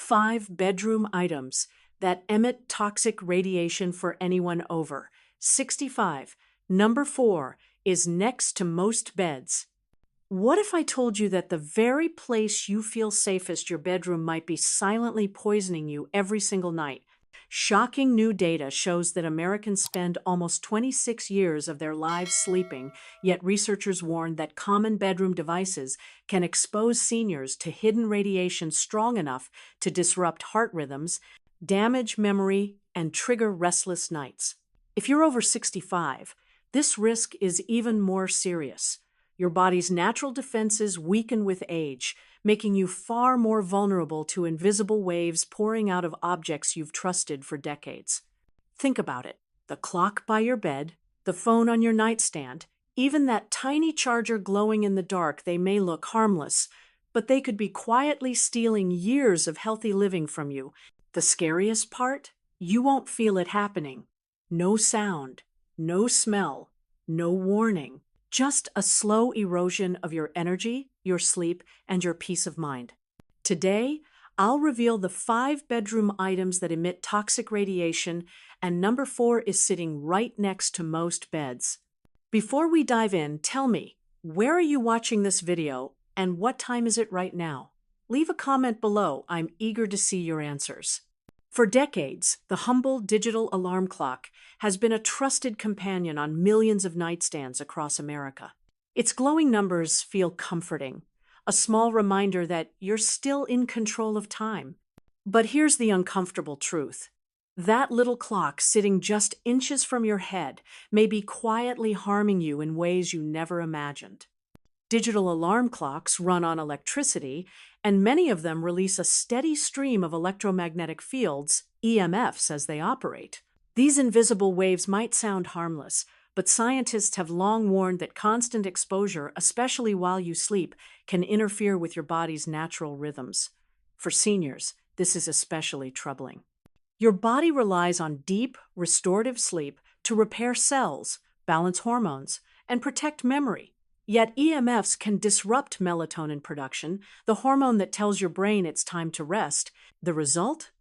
5 bedroom items that emit toxic radiation for anyone over 65. Number 4 is next to most beds. What if I told you that the very place you feel safest, your bedroom, might be silently poisoning you every single night? Shocking new data shows that Americans spend almost 26 years of their lives sleeping, yet researchers warn that common bedroom devices can expose seniors to hidden radiation strong enough to disrupt heart rhythms, damage memory, and trigger restless nights. If you're over 65, this risk is even more serious. Your body's natural defenses weaken with age, making you far more vulnerable to invisible waves pouring out of objects you've trusted for decades. Think about it. The clock by your bed, the phone on your nightstand, even that tiny charger glowing in the dark, they may look harmless, but they could be quietly stealing years of healthy living from you. The scariest part? You won't feel it happening. No sound, no smell, no warning. Just a slow erosion of your energy, your sleep, and your peace of mind. Today, I'll reveal the 5 bedroom items that emit toxic radiation, and number 4 is sitting right next to most beds. Before we dive in, tell me, where are you watching this video, and what time is it right now? Leave a comment below. I'm eager to see your answers. For decades, the humble digital alarm clock has been a trusted companion on millions of nightstands across America. Its glowing numbers feel comforting, a small reminder that you're still in control of time. But here's the uncomfortable truth. That little clock sitting just inches from your head may be quietly harming you in ways you never imagined. Digital alarm clocks run on electricity, and many of them release a steady stream of electromagnetic fields, EMFs, as they operate. These invisible waves might sound harmless, but scientists have long warned that constant exposure, especially while you sleep, can interfere with your body's natural rhythms. For seniors, this is especially troubling. Your body relies on deep, restorative sleep to repair cells, balance hormones, and protect memory. Yet EMFs can disrupt melatonin production, the hormone that tells your brain it's time to rest. The result?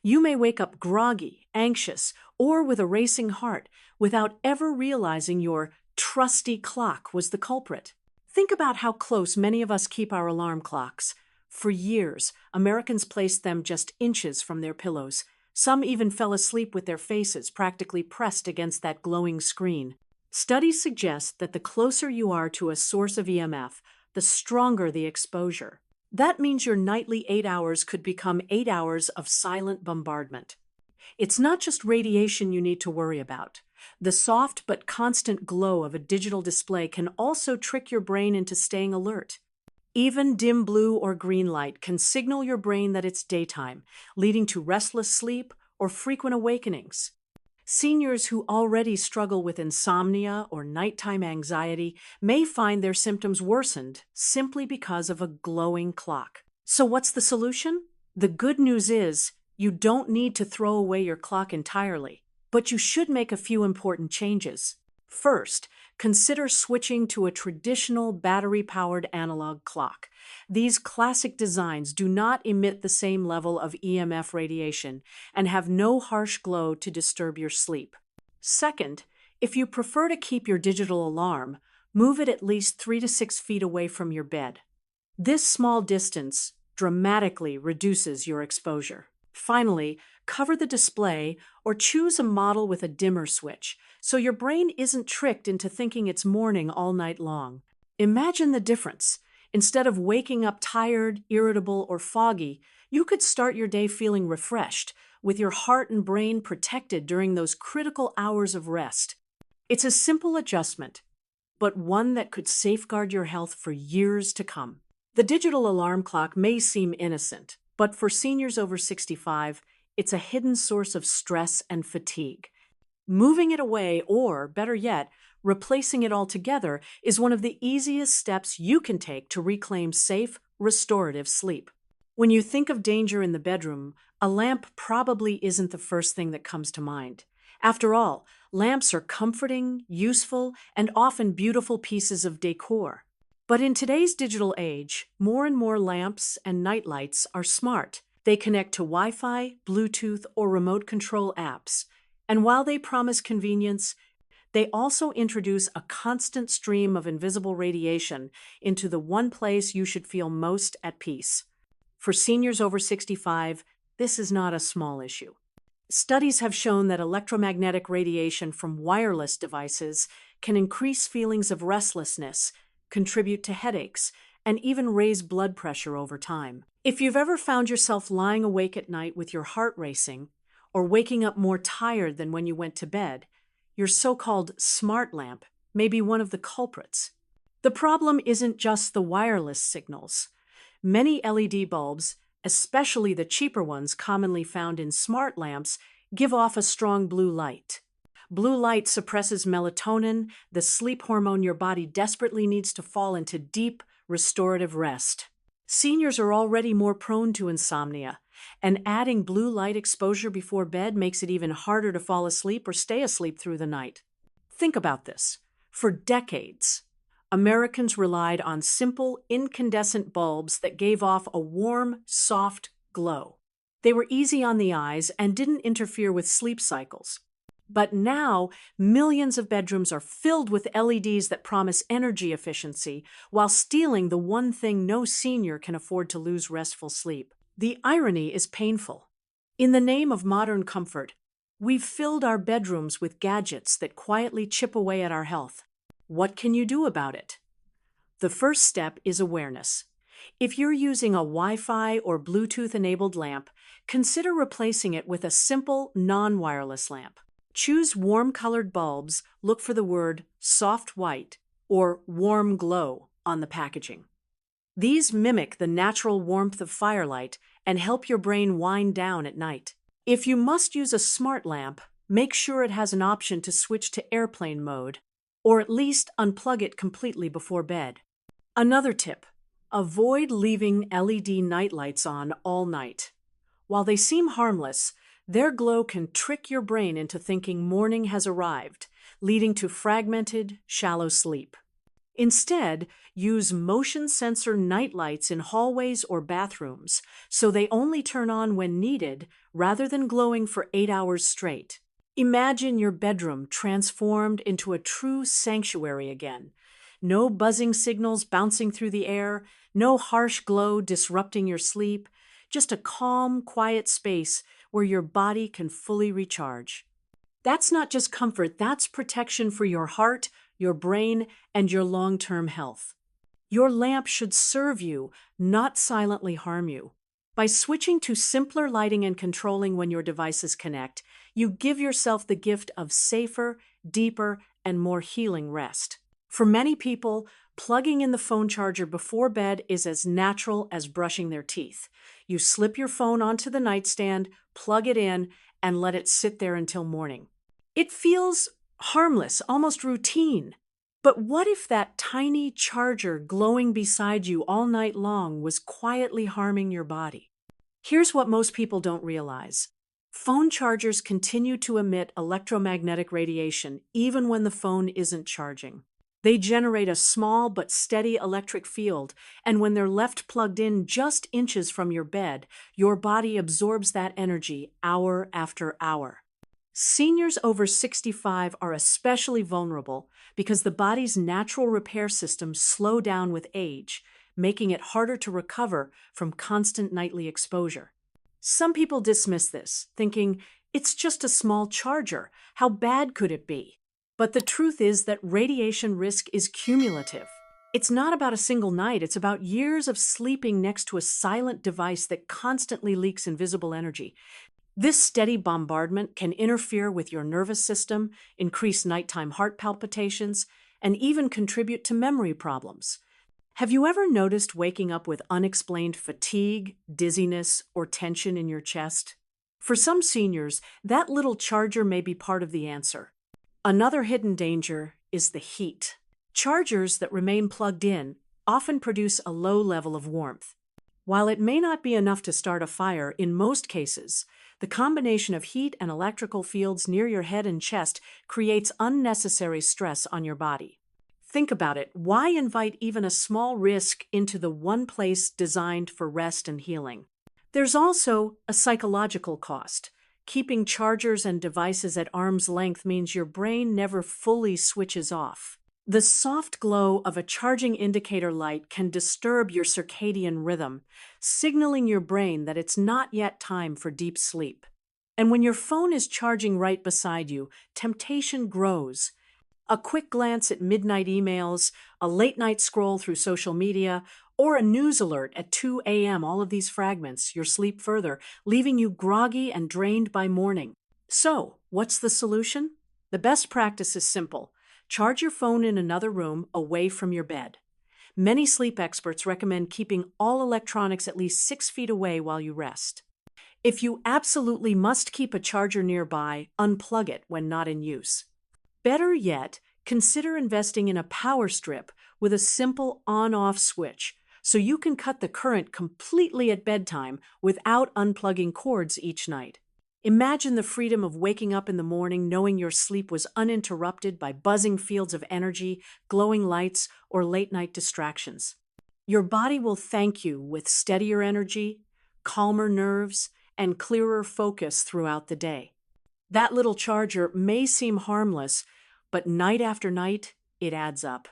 You may wake up groggy, anxious, or with a racing heart without ever realizing your trusty clock was the culprit. Think about how close many of us keep our alarm clocks. For years, Americans placed them just inches from their pillows. Some even fell asleep with their faces practically pressed against that glowing screen. Studies suggest that the closer you are to a source of EMF, the stronger the exposure. That means your nightly 8 hours could become 8 hours of silent bombardment. It's not just radiation you need to worry about. The soft but constant glow of a digital display can also trick your brain into staying alert. Even dim blue or green light can signal your brain that it's daytime, leading to restless sleep or frequent awakenings. Seniors who already struggle with insomnia or nighttime anxiety may find their symptoms worsened simply because of a glowing clock. So what's the solution? The good news is, you don't need to throw away your clock entirely, but you should make a few important changes. First, consider switching to a traditional battery-powered analog clock. These classic designs do not emit the same level of EMF radiation and have no harsh glow to disturb your sleep. Second, if you prefer to keep your digital alarm, move it at least 3 to 6 feet away from your bed. This small distance dramatically reduces your exposure. Finally, cover the display or choose a model with a dimmer switch, so your brain isn't tricked into thinking it's morning all night long. Imagine the difference. Instead of waking up tired, irritable, or foggy, you could start your day feeling refreshed, with your heart and brain protected during those critical hours of rest. It's a simple adjustment, but one that could safeguard your health for years to come. The digital alarm clock may seem innocent, but for seniors over 65, it's a hidden source of stress and fatigue. Moving it away, or better yet, replacing it altogether, is one of the easiest steps you can take to reclaim safe, restorative sleep. When you think of danger in the bedroom, a lamp probably isn't the first thing that comes to mind. After all, lamps are comforting, useful, and often beautiful pieces of decor. But in today's digital age, more and more lamps and nightlights are smart. They connect to Wi-Fi, Bluetooth, or remote control apps. And while they promise convenience, they also introduce a constant stream of invisible radiation into the one place you should feel most at peace. For seniors over 65, this is not a small issue. Studies have shown that electromagnetic radiation from wireless devices can increase feelings of restlessness, contribute to headaches, and even raise blood pressure over time. If you've ever found yourself lying awake at night with your heart racing, or waking up more tired than when you went to bed, your so-called smart lamp may be one of the culprits. The problem isn't just the wireless signals. Many LED bulbs, especially the cheaper ones commonly found in smart lamps, give off a strong blue light. Blue light suppresses melatonin, the sleep hormone your body desperately needs to fall into deep, restorative rest. Seniors are already more prone to insomnia, and adding blue light exposure before bed makes it even harder to fall asleep or stay asleep through the night. Think about this. For decades, Americans relied on simple, incandescent bulbs that gave off a warm, soft glow. They were easy on the eyes and didn't interfere with sleep cycles. But now, millions of bedrooms are filled with LEDs that promise energy efficiency while stealing the one thing no senior can afford to lose: restful sleep. The irony is painful. In the name of modern comfort, we've filled our bedrooms with gadgets that quietly chip away at our health. What can you do about it? The first step is awareness. If you're using a Wi-Fi or Bluetooth-enabled lamp, consider replacing it with a simple, non-wireless lamp. Choose warm-colored bulbs, look for the word soft white or warm glow on the packaging. These mimic the natural warmth of firelight and help your brain wind down at night. If you must use a smart lamp, make sure it has an option to switch to airplane mode, or at least unplug it completely before bed. Another tip: avoid leaving LED nightlights on all night. While they seem harmless, their glow can trick your brain into thinking morning has arrived, leading to fragmented, shallow sleep. Instead, use motion sensor nightlights in hallways or bathrooms so they only turn on when needed rather than glowing for 8 hours straight. Imagine your bedroom transformed into a true sanctuary again. No buzzing signals bouncing through the air, no harsh glow disrupting your sleep, just a calm, quiet space where your body can fully recharge. That's not just comfort, that's protection for your heart, your brain, and your long-term health. Your lamp should serve you, not silently harm you. By switching to simpler lighting and controlling when your devices connect, you give yourself the gift of safer, deeper, and more healing rest. For many people, plugging in the phone charger before bed is as natural as brushing their teeth. You slip your phone onto the nightstand, plug it in, and let it sit there until morning. It feels harmless, almost routine. But what if that tiny charger glowing beside you all night long was quietly harming your body? Here's what most people don't realize. Phone chargers continue to emit electromagnetic radiation even when the phone isn't charging. They generate a small but steady electric field, and when they're left plugged in just inches from your bed, your body absorbs that energy hour after hour. Seniors over 65 are especially vulnerable because the body's natural repair systems slow down with age, making it harder to recover from constant nightly exposure. Some people dismiss this, thinking, it's just a small charger. How bad could it be? But the truth is that radiation risk is cumulative. It's not about a single night, it's about years of sleeping next to a silent device that constantly leaks invisible energy. This steady bombardment can interfere with your nervous system, increase nighttime heart palpitations, and even contribute to memory problems. Have you ever noticed waking up with unexplained fatigue, dizziness, or tension in your chest? For some seniors, that little charger may be part of the answer. Another hidden danger is the heat. Chargers that remain plugged in often produce a low level of warmth. While it may not be enough to start a fire, in most cases, the combination of heat and electrical fields near your head and chest creates unnecessary stress on your body. Think about it. Why invite even a small risk into the one place designed for rest and healing? There's also a psychological cost. Keeping chargers and devices at arm's length means your brain never fully switches off. The soft glow of a charging indicator light can disturb your circadian rhythm, signaling your brain that it's not yet time for deep sleep. And when your phone is charging right beside you, temptation grows. A quick glance at midnight emails, a late night scroll through social media, or a news alert at 2 a.m., all of these fragments your sleep further, leaving you groggy and drained by morning. So, what's the solution? The best practice is simple. Charge your phone in another room away from your bed. Many sleep experts recommend keeping all electronics at least 6 feet away while you rest. If you absolutely must keep a charger nearby, unplug it when not in use. Better yet, consider investing in a power strip with a simple on-off switch so you can cut the current completely at bedtime without unplugging cords each night. Imagine the freedom of waking up in the morning knowing your sleep was uninterrupted by buzzing fields of energy, glowing lights, or late-night distractions. Your body will thank you with steadier energy, calmer nerves, and clearer focus throughout the day. That little charger may seem harmless, but night after night, it adds up.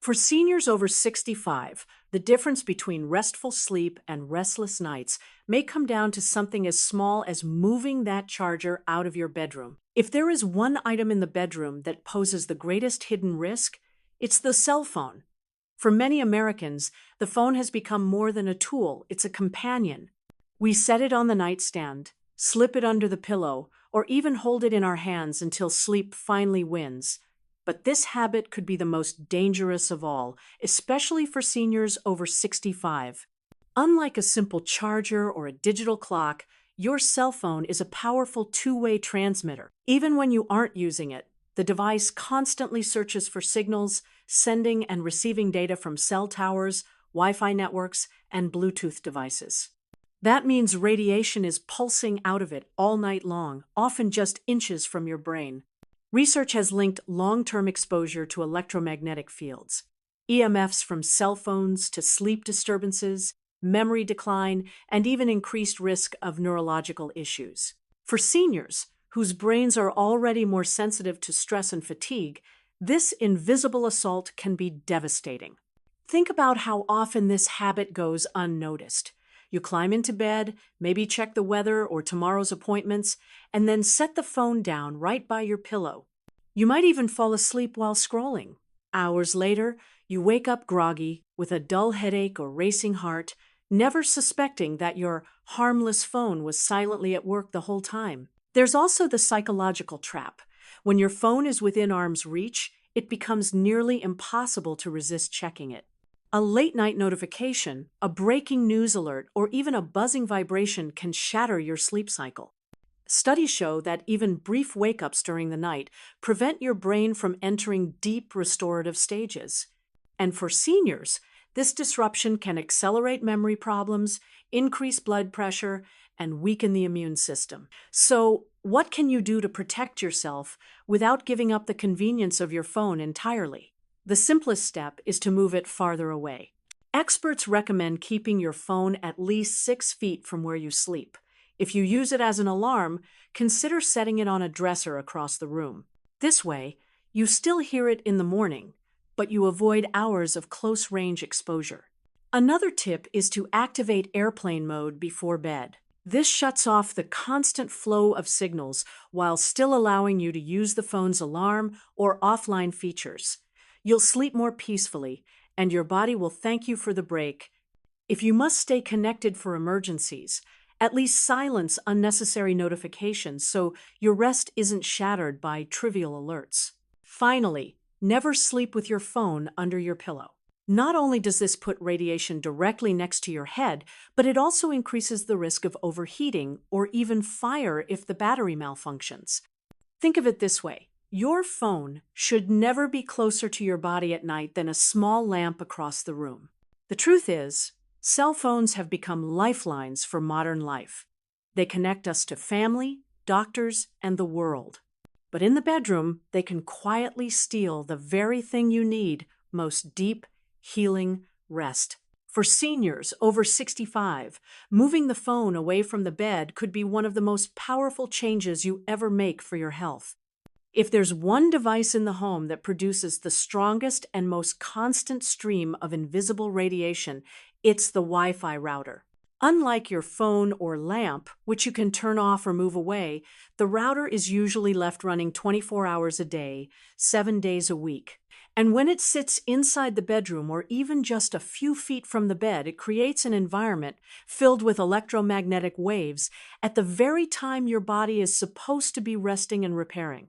For seniors over 65, the difference between restful sleep and restless nights may come down to something as small as moving that charger out of your bedroom. If there is one item in the bedroom that poses the greatest hidden risk, it's the cell phone. For many Americans, the phone has become more than a tool, it's a companion. We set it on the nightstand, slip it under the pillow, or even hold it in our hands until sleep finally wins. But this habit could be the most dangerous of all, especially for seniors over 65. Unlike a simple charger or a digital clock, your cell phone is a powerful two-way transmitter. Even when you aren't using it, the device constantly searches for signals, sending and receiving data from cell towers, Wi-Fi networks, and Bluetooth devices. That means radiation is pulsing out of it all night long, often just inches from your brain. Research has linked long-term exposure to electromagnetic fields, EMFs from cell phones to sleep disturbances, memory decline, and even increased risk of neurological issues. For seniors, whose brains are already more sensitive to stress and fatigue, this invisible assault can be devastating. Think about how often this habit goes unnoticed. You climb into bed, maybe check the weather or tomorrow's appointments, and then set the phone down right by your pillow. You might even fall asleep while scrolling. Hours later, you wake up groggy, with a dull headache or racing heart, never suspecting that your harmless phone was silently at work the whole time. There's also the psychological trap. When your phone is within arm's reach, it becomes nearly impossible to resist checking it. A late-night notification, a breaking news alert, or even a buzzing vibration can shatter your sleep cycle. Studies show that even brief wake-ups during the night prevent your brain from entering deep restorative stages. And for seniors, this disruption can accelerate memory problems, increase blood pressure, and weaken the immune system. So, what can you do to protect yourself without giving up the convenience of your phone entirely? The simplest step is to move it farther away. Experts recommend keeping your phone at least 6 feet from where you sleep. If you use it as an alarm, consider setting it on a dresser across the room. This way, you still hear it in the morning, but you avoid hours of close-range exposure. Another tip is to activate airplane mode before bed. This shuts off the constant flow of signals while still allowing you to use the phone's alarm or offline features. You'll sleep more peacefully, and your body will thank you for the break. If you must stay connected for emergencies, at least silence unnecessary notifications so your rest isn't shattered by trivial alerts. Finally, never sleep with your phone under your pillow. Not only does this put radiation directly next to your head, but it also increases the risk of overheating or even fire if the battery malfunctions. Think of it this way. Your phone should never be closer to your body at night than a small lamp across the room. The truth is, cell phones have become lifelines for modern life. They connect us to family, doctors, and the world. But in the bedroom, they can quietly steal the very thing you need, most deep, healing rest. For seniors over 65, moving the phone away from the bed could be one of the most powerful changes you ever make for your health. If there's one device in the home that produces the strongest and most constant stream of invisible radiation, it's the Wi-Fi router. Unlike your phone or lamp, which you can turn off or move away, the router is usually left running 24 hours a day, 7 days a week. And when it sits inside the bedroom or even just a few feet from the bed, it creates an environment filled with electromagnetic waves at the very time your body is supposed to be resting and repairing.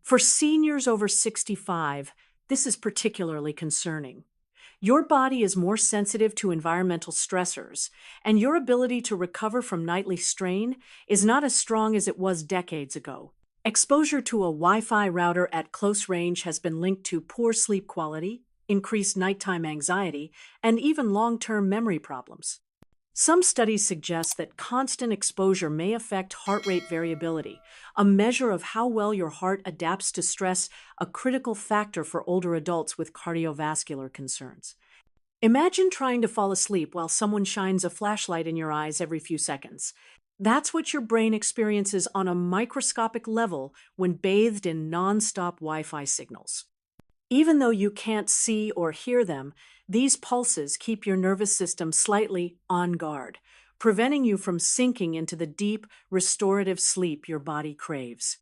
For seniors over 65, this is particularly concerning. Your body is more sensitive to environmental stressors, and your ability to recover from nightly strain is not as strong as it was decades ago. Exposure to a Wi-Fi router at close range has been linked to poor sleep quality, increased nighttime anxiety, and even long-term memory problems. Some studies suggest that constant exposure may affect heart rate variability, a measure of how well your heart adapts to stress, a critical factor for older adults with cardiovascular concerns. Imagine trying to fall asleep while someone shines a flashlight in your eyes every few seconds. That's what your brain experiences on a microscopic level when bathed in non-stop Wi-Fi signals. Even though you can't see or hear them, these pulses keep your nervous system slightly on guard, preventing you from sinking into the deep, restorative sleep your body craves.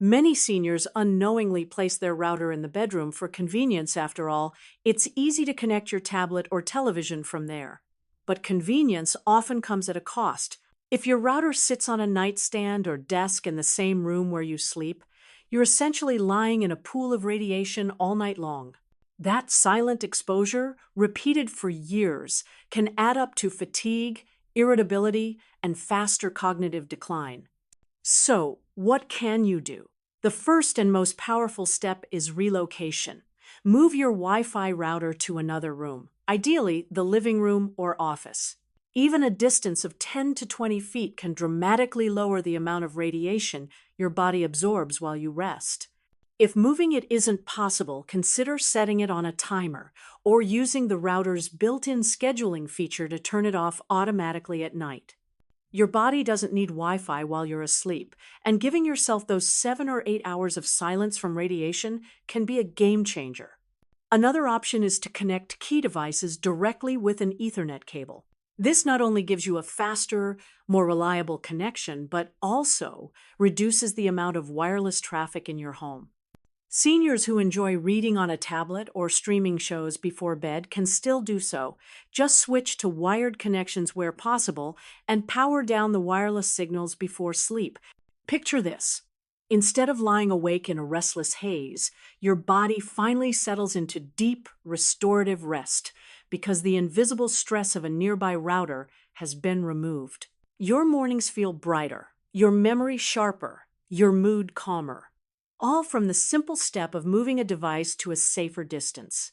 Many seniors unknowingly place their router in the bedroom for convenience. After all, it's easy to connect your tablet or television from there. But convenience often comes at a cost. If your router sits on a nightstand or desk in the same room where you sleep, you're essentially lying in a pool of radiation all night long. That silent exposure, repeated for years, can add up to fatigue, irritability, and faster cognitive decline. So, what can you do? The first and most powerful step is relocation. Move your Wi-Fi router to another room, ideally the living room or office. Even a distance of 10 to 20 feet can dramatically lower the amount of radiation your body absorbs while you rest. If moving it isn't possible, consider setting it on a timer or using the router's built-in scheduling feature to turn it off automatically at night. Your body doesn't need Wi-Fi while you're asleep, and giving yourself those 7 or 8 hours of silence from radiation can be a game changer. Another option is to connect key devices directly with an Ethernet cable. This not only gives you a faster, more reliable connection, but also reduces the amount of wireless traffic in your home. Seniors who enjoy reading on a tablet or streaming shows before bed can still do so. Just switch to wired connections where possible and power down the wireless signals before sleep. Picture this. Instead of lying awake in a restless haze, your body finally settles into deep, restorative rest because the invisible stress of a nearby router has been removed. Your mornings feel brighter, your memory sharper, your mood calmer. All from the simple step of moving a device to a safer distance.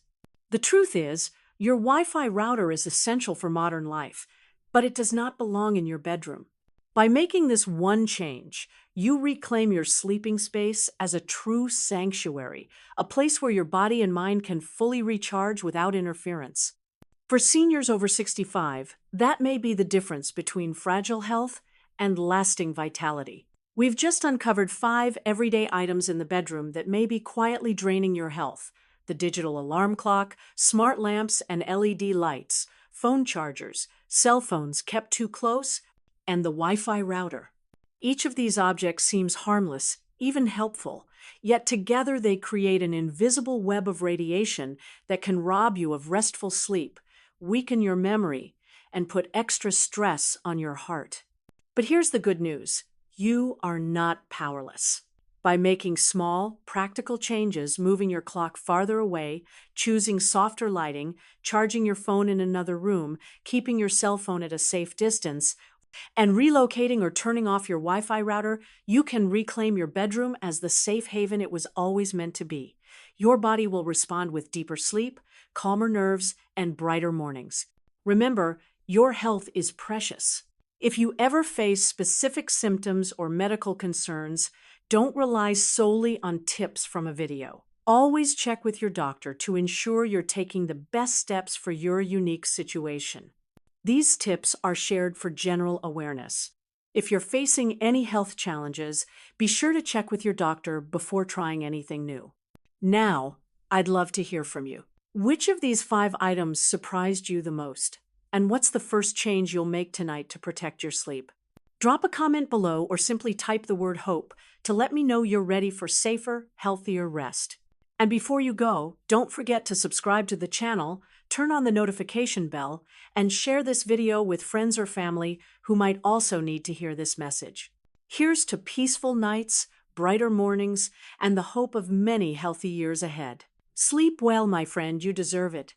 The truth is, your Wi-Fi router is essential for modern life, but it does not belong in your bedroom. By making this one change, you reclaim your sleeping space as a true sanctuary, a place where your body and mind can fully recharge without interference. For seniors over 65, that may be the difference between fragile health and lasting vitality. We've just uncovered 5 everyday items in the bedroom that may be quietly draining your health: the digital alarm clock, smart lamps and LED lights, phone chargers, cell phones kept too close, and the Wi-Fi router. Each of these objects seems harmless, even helpful, yet together they create an invisible web of radiation that can rob you of restful sleep, weaken your memory, and put extra stress on your heart. But here's the good news. You are not powerless. By making small, practical changes, moving your clock farther away, choosing softer lighting, charging your phone in another room, keeping your cell phone at a safe distance, and relocating or turning off your Wi-Fi router, you can reclaim your bedroom as the safe haven it was always meant to be. Your body will respond with deeper sleep, calmer nerves, and brighter mornings. Remember, your health is precious. If you ever face specific symptoms or medical concerns, don't rely solely on tips from a video. Always check with your doctor to ensure you're taking the best steps for your unique situation. These tips are shared for general awareness. If you're facing any health challenges, be sure to check with your doctor before trying anything new. Now, I'd love to hear from you. Which of these 5 items surprised you the most? And what's the first change you'll make tonight to protect your sleep? Drop a comment below or simply type the word HOPE to let me know you're ready for safer, healthier rest. And before you go, don't forget to subscribe to the channel, turn on the notification bell, and share this video with friends or family who might also need to hear this message. Here's to peaceful nights, brighter mornings, and the hope of many healthy years ahead. Sleep well, my friend, you deserve it.